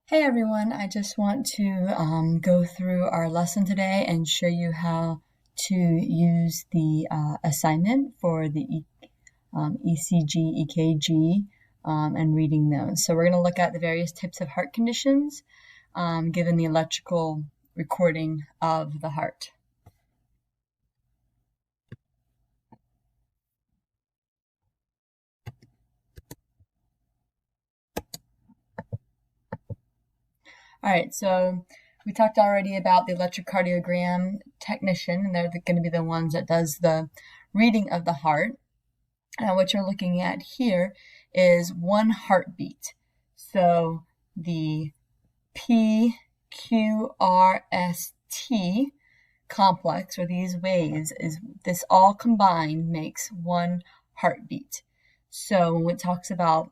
Hey everyone, I just want to go through our lesson today and show you how to use the assignment for the ECG, EKG, and reading those. So we're going to look at the various types of heart conditions given the electrical recording of the heart. All right, so we talked already about the electrocardiogram technician, and they're going to be the ones that does the reading of the heart. And what you're looking at here is one heartbeat. So the PQRST complex, or these waves, is this all combined makes one heartbeat. So when it talks about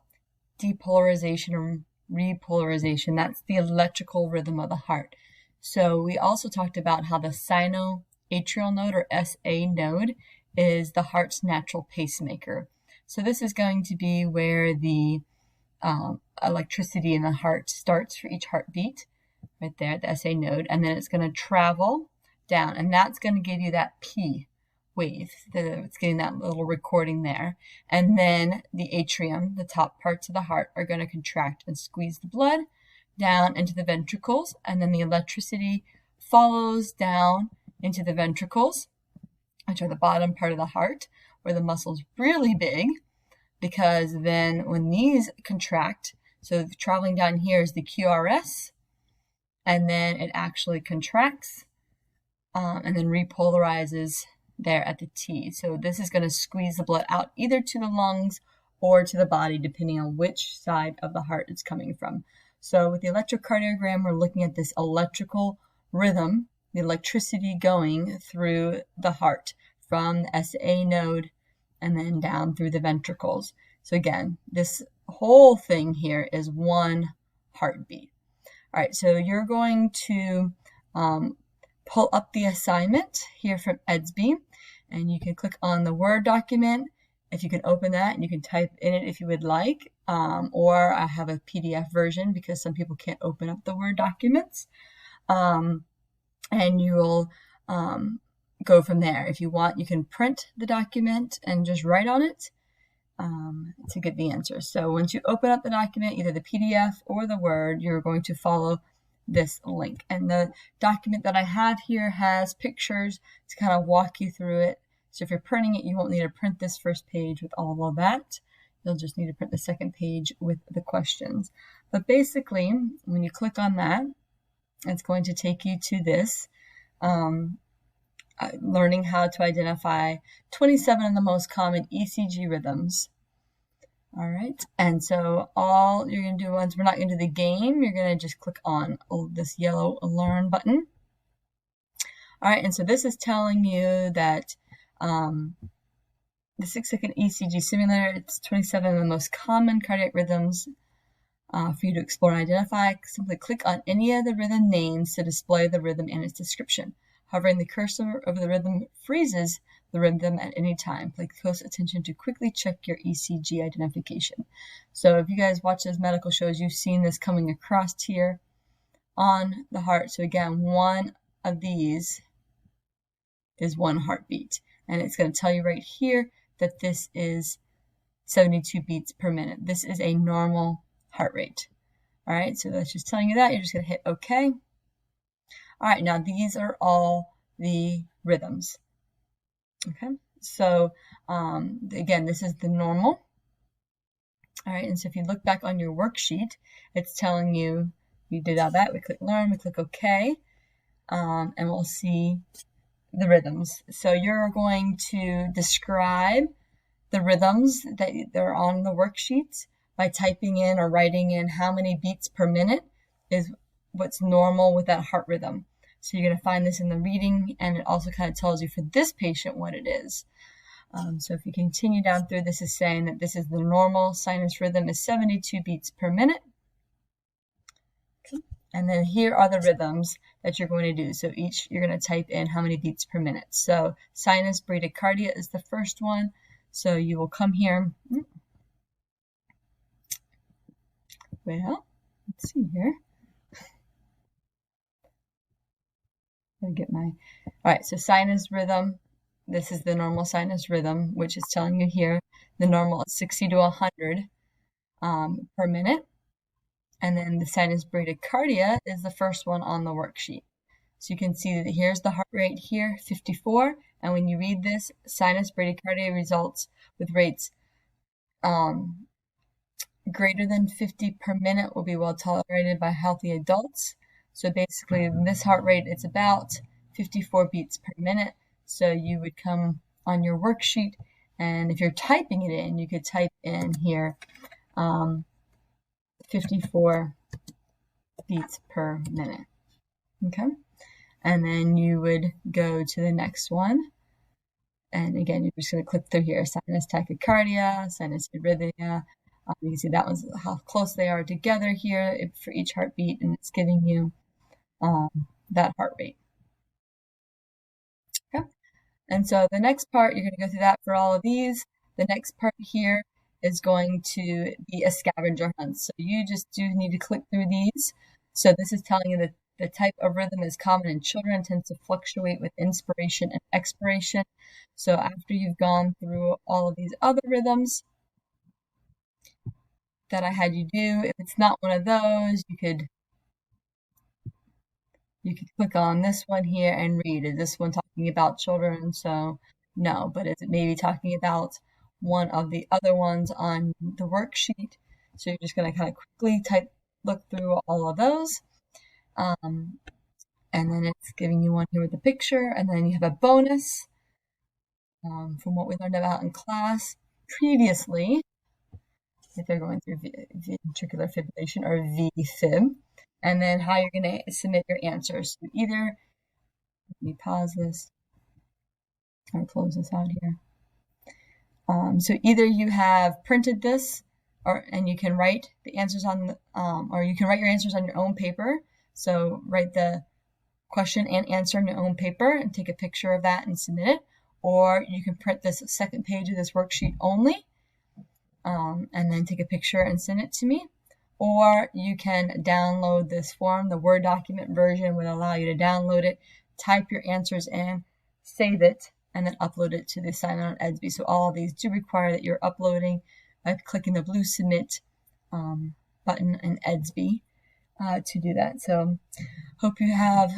depolarization or repolarization, that's the electrical rhythm of the heart. So we also talked about how the sinoatrial node, or SA node, is the heart's natural pacemaker. So this is going to be where the electricity in the heart starts for each heartbeat, right there at the SA node, and then it's going to travel down, and that's going to give you that P wave. It's getting that little recording there. And then the atrium, the top parts of the heart, are going to contract and squeeze the blood down into the ventricles, and then the electricity follows down into the ventricles, which are the bottom part of the heart, where the muscle's really big, because then when these contract, so traveling down here is the QRS, and then it actually contracts and then repolarizes there at the T. So this is going to squeeze the blood out either to the lungs or to the body, depending on which side of the heart it's coming from. So with the electrocardiogram, we're looking at this electrical rhythm, the electricity going through the heart from the SA node and then down through the ventricles. So again, this whole thing here is one heartbeat. All right, so you're going to pull up the assignment here from Edsby, and you can click on the Word document. If you can open that, and you can type in it if you would like, or I have a PDF version because some people can't open up the Word documents, and you will go from there. If you want, you can print the document and just write on it to get the answer. So once you open up the document, either the PDF or the Word, you're going to follow this link. And the document that I have here has pictures to kind of walk you through it. So if you're printing it, you won't need to print this first page with all of that. You'll just need to print the second page with the questions. But basically, when you click on that, it's going to take you to this, learning how to identify 27 of the most common ECG rhythms. All right, and so all you're going to do, once we're not going to do the game, you're going to just click on this yellow Learn button. All right, and so this is telling you that the 6-second ECG simulator, it's 27 of the most common cardiac rhythms for you to explore and identify. Simply click on any of the rhythm names to display the rhythm and its description. Hovering the cursor over the rhythm freezes the rhythm at any time. Pay close attention to quickly check your ECG identification. So if you guys watch those medical shows, you've seen this coming across here on the heart. So again, one of these is one heartbeat. And it's going to tell you right here that this is 72 beats per minute. This is a normal heart rate. All right, so that's just telling you that. You're just going to hit OK. All right, now these are all the rhythms. Okay, so again, this is the normal. All right, and so if you look back on your worksheet, it's telling you we did all that. We click Learn, we click OK, and we'll see the rhythms. So you're going to describe the rhythms that are on the worksheets by typing in or writing in how many beats per minute is what's normal with that heart rhythm. So you're going to find this in the reading, and it also kind of tells you for this patient what it is. So if you continue down through, this is saying that this is the normal sinus rhythm is 72 beats per minute. Okay. And then here are the rhythms that you're going to do. So each, you're going to type in how many beats per minute. So Sinus Bradycardia is the first one. So you will come here. Well, let's see here. All right, so sinus rhythm. This is the normal sinus rhythm, which is telling you here the normal is 60 to 100 per minute. And then the sinus bradycardia is the first one on the worksheet. So you can see that here's the heart rate here, 54. And when you read this, sinus bradycardia results with rates greater than 50 per minute will be well tolerated by healthy adults. So basically, this heart rate, it's about 54 beats per minute. So you would come on your worksheet, and if you're typing it in, you could type in here 54 beats per minute. Okay, and then you would go to the next one. And again, you're just going to click through here, sinus tachycardia, sinus arrhythmia. You can see that one's how close they are together here for each heartbeat, and it's giving you that heart rate. Okay, and so the next part, you're going to go through that for all of these. The next part here is going to be a scavenger hunt. So you just do need to click through these. So this is telling you that the type of rhythm is common in children, tends to fluctuate with inspiration and expiration. So after you've gone through all of these other rhythms that I had you do, if it's not one of those, you could click on this one here and read. Is this one talking about children? So no, but is it maybe talking about one of the other ones on the worksheet? So you're just going to kind of quickly look through all of those. And then it's giving you one here with a picture, and then you have a bonus from what we learned about in class previously, if they're going through ventricular fibrillation or VFib, and then how you're going to submit your answers. So either, let me pause this or close this out here. So either you have printed this, and you can write the answers on, or you can write your answers on your own paper. So write the question and answer on your own paper and take a picture of that and submit it. Or you can print this second page of this worksheet only, and then take a picture and send it to me. Or you can download this form. The Word document version would allow you to download it, type your answers in, save it, and then upload it to the assignment on EDSB. So all of these do require that you're uploading by clicking the blue submit button in EDSB to do that. So hope you have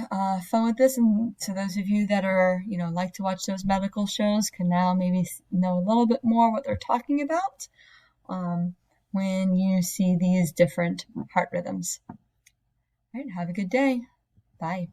fun with this. And to those of you that are, like to watch those medical shows, can now maybe know a little bit more what they're talking about when you see these different heart rhythms. All right, have a good day. Bye.